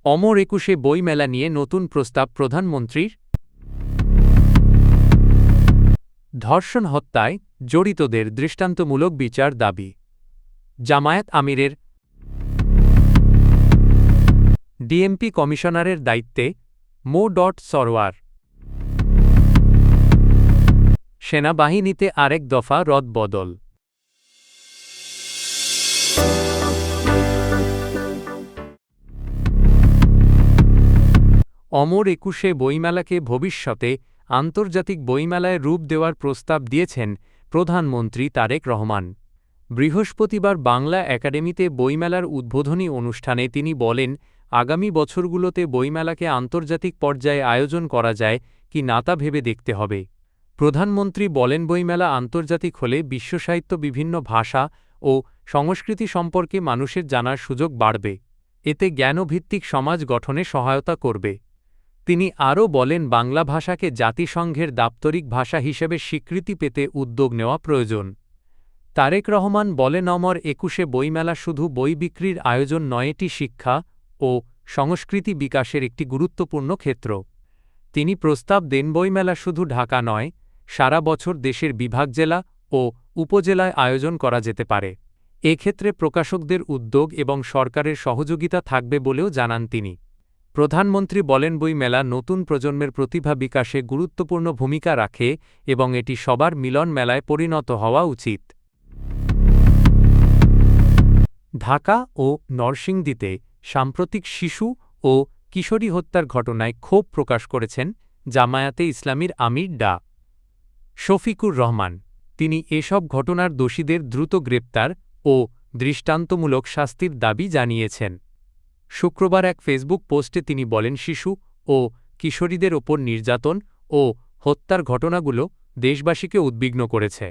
অমর একুশে বইমেলা নিয়ে নতুন প্রস্তাব প্রধানমন্ত্রীর। ধর্ষণ হত্যায় জড়িতদের দৃষ্টান্তমূলক বিচার দাবি। জামায়াত আমিরের। ডিএমপি কমিশনারের দায়িত্বে মো. সরওয়ার। সেনাবাহিনীতে আরেক দফা রদবদল। অমর একুশে বইমেলাকে ভবিষ্যতে আন্তর্জাতিক বইমেলায় রূপ দেওয়ার প্রস্তাব দিয়েছেন প্রধানমন্ত্রী তারেক রহমান। বৃহস্পতিবার বাংলা একাডেমিতে বইমেলার উদ্বোধনী অনুষ্ঠানে তিনি বলেন, আগামী বছরগুলোতে বইমেলাকে আন্তর্জাতিক পর্যায়ে আয়োজন করা যায় কি না তা ভেবে দেখতে হবে। প্রধানমন্ত্রী বলেন, বইমেলা আন্তর্জাতিক হলে বিশ্বসাহিত্য, বিভিন্ন ভাষা ও সংস্কৃতি সম্পর্কে মানুষের জানার সুযোগ বাড়বে। এতে জ্ঞানভিত্তিক সমাজ গঠনে সহায়তা করবে। তিনি আরও বলেন, বাংলা ভাষাকে জাতিসংঘের দাপ্তরিক ভাষা হিসেবে স্বীকৃতি পেতে উদ্যোগ নেওয়া প্রয়োজন। তারেক রহমান বলেন, অমর একুশে বইমেলা শুধু বই বিক্রির আয়োজন নয়, এটি শিক্ষা ও সংস্কৃতি বিকাশের একটি গুরুত্বপূর্ণ ক্ষেত্র। তিনি প্রস্তাব দেন, বইমেলা শুধু ঢাকা নয়, সারা বছর দেশের বিভাগ, জেলা ও উপজেলায় আয়োজন করা যেতে পারে। এক্ষেত্রে প্রকাশকদের উদ্যোগ এবং সরকারের সহযোগিতা থাকবে বলেও জানান তিনি। প্রধানমন্ত্রী বলেন, বইমেলা নতুন প্রজন্মের প্রতিভা বিকাশে গুরুত্বপূর্ণ ভূমিকা রাখে এবং এটি সবার মিলন মেলায় পরিণত হওয়া উচিত। ঢাকা ও নরসিংদীতে সাম্প্রতিক শিশু ও কিশোরী হত্যার ঘটনায় ক্ষোভ প্রকাশ করেছেন জামায়াতে ইসলামীর আমির ডা. শফিকুর রহমান। তিনি এসব ঘটনার দোষীদের দ্রুত গ্রেপ্তার ও দৃষ্টান্তমূলক শাস্তির দাবি জানিয়েছেন। শুক্রবার এক ফেসবুক পোস্টে তিনি বলেন, শিশু ও কিশোরীদের ওপর নির্যাতন ও হত্যার ঘটনাগুলো দেশবাসীকে উদ্বিগ্ন করেছে।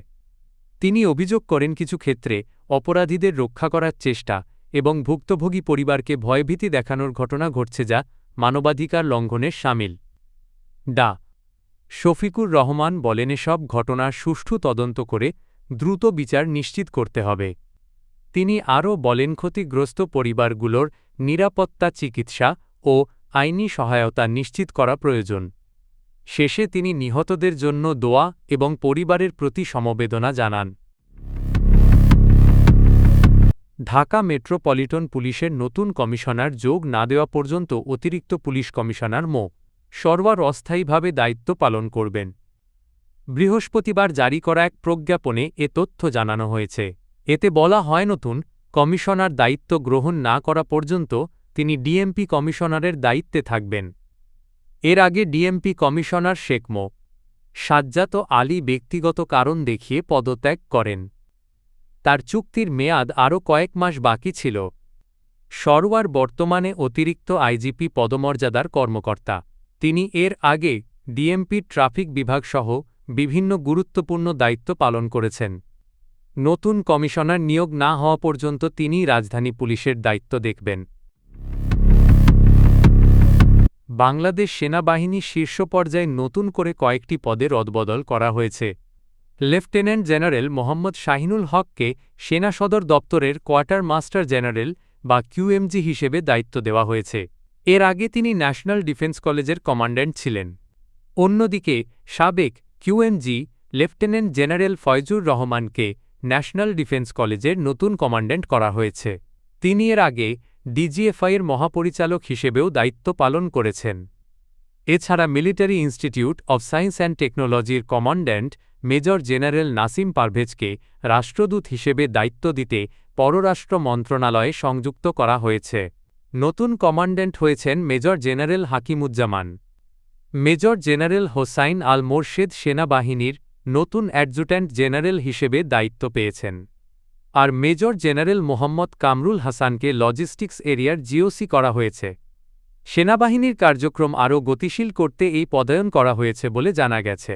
তিনি অভিযোগ করেন, কিছু ক্ষেত্রে অপরাধীদের রক্ষা করার চেষ্টা এবং ভুক্তভোগী পরিবারকে ভয়ভীতি দেখানোর ঘটনা ঘটছে, যা মানবাধিকার লঙ্ঘনের শামিল। ডা. শফিকুর রহমান বলেন, এসব ঘটনার সুষ্ঠু তদন্ত করে দ্রুত বিচার নিশ্চিত করতে হবে। তিনি আরও বলেন, ক্ষতিগ্রস্ত পরিবারগুলোর নিরাপত্তা, চিকিৎসা ও আইনি সহায়তা নিশ্চিত করা প্রয়োজন। শেষে তিনি নিহতদের জন্য দোয়া এবং পরিবারের প্রতি সমবেদনা জানান। ঢাকা মেট্রোপলিটন পুলিশের নতুন কমিশনার যোগ না দেওয়া পর্যন্ত অতিরিক্ত পুলিশ কমিশনার মো. সরওয়ার অস্থায়ীভাবে দায়িত্ব পালন করবেন। বৃহস্পতিবার জারি করা এক প্রজ্ঞাপনে এ তথ্য জানানো হয়েছে। এতে বলা হয়, নতুন কমিশনার দায়িত্ব গ্রহণ না করা পর্যন্ত তিনি ডিএমপি কমিশনারের দায়িত্বে থাকবেন। এর আগে ডিএমপি কমিশনার শেখ মো. সাজ্জাদ আলী ব্যক্তিগত কারণ দেখিয়ে পদত্যাগ করেন। তার চুক্তির মেয়াদ আরও কয়েক মাস বাকি ছিল। সরওয়ার বর্তমানে অতিরিক্ত আইজিপি পদমর্যাদার কর্মকর্তা। তিনি এর আগে ডিএমপির ট্রাফিক বিভাগসহ বিভিন্ন গুরুত্বপূর্ণ দায়িত্ব পালন করেছেন। নতুন কমিশনার নিয়োগ না হওয়া পর্যন্ত তিনিই রাজধানী পুলিশের দায়িত্ব দেখবেন। বাংলাদেশ সেনাবাহিনীর শীর্ষ পর্যায়ে নতুন করে কয়েকটি পদে রদবদল করা হয়েছে। লেফটেন্যান্ট জেনারেল মোহাম্মদ শাহিনুল হককে সেনা সদর দপ্তরের কোয়ার্টার মাস্টার জেনারেল বা কিউএমজি হিসেবে দায়িত্ব দেওয়া হয়েছে। এর আগে তিনি ন্যাশনাল ডিফেন্স কলেজের কমান্ড্যান্ট ছিলেন। অন্যদিকে সাবেক কিউএমজি লেফটেন্যান্ট জেনারেল ফয়জুর রহমানকে ন্যাশনাল ডিফেন্স কলেজের নতুন কমান্ড্যান্ট করা হয়েছে। তিনি এর আগে ডিজিএফআইয়ের মহাপরিচালক হিসেবেও দায়িত্ব পালন করেছেন। এছাড়া military institute of science and টেকনোলজির কমান্ড্যান্ট মেজর জেনারেল নাসিম পারভেজকে রাষ্ট্রদূত হিসেবে দায়িত্ব দিতে পররাষ্ট্র মন্ত্রণালয়ে সংযুক্ত করা হয়েছে। নতুন কমান্ড্যান্ট হয়েছেন major general Hakimuzzaman. Major general Hossain Al Morshed সেনাবাহিনীর নতুন অ্যাডজুট্যান্ট জেনারেল হিসেবে দায়িত্ব পেয়েছেন। আর মেজর জেনারেল মোহাম্মদ কামরুল হাসানকে লজিস্টিক্স এরিয়ার জিওসি করা হয়েছে। সেনাবাহিনীর কার্যক্রম আরও গতিশীল করতে এই পদায়ন করা হয়েছে বলে জানা গেছে।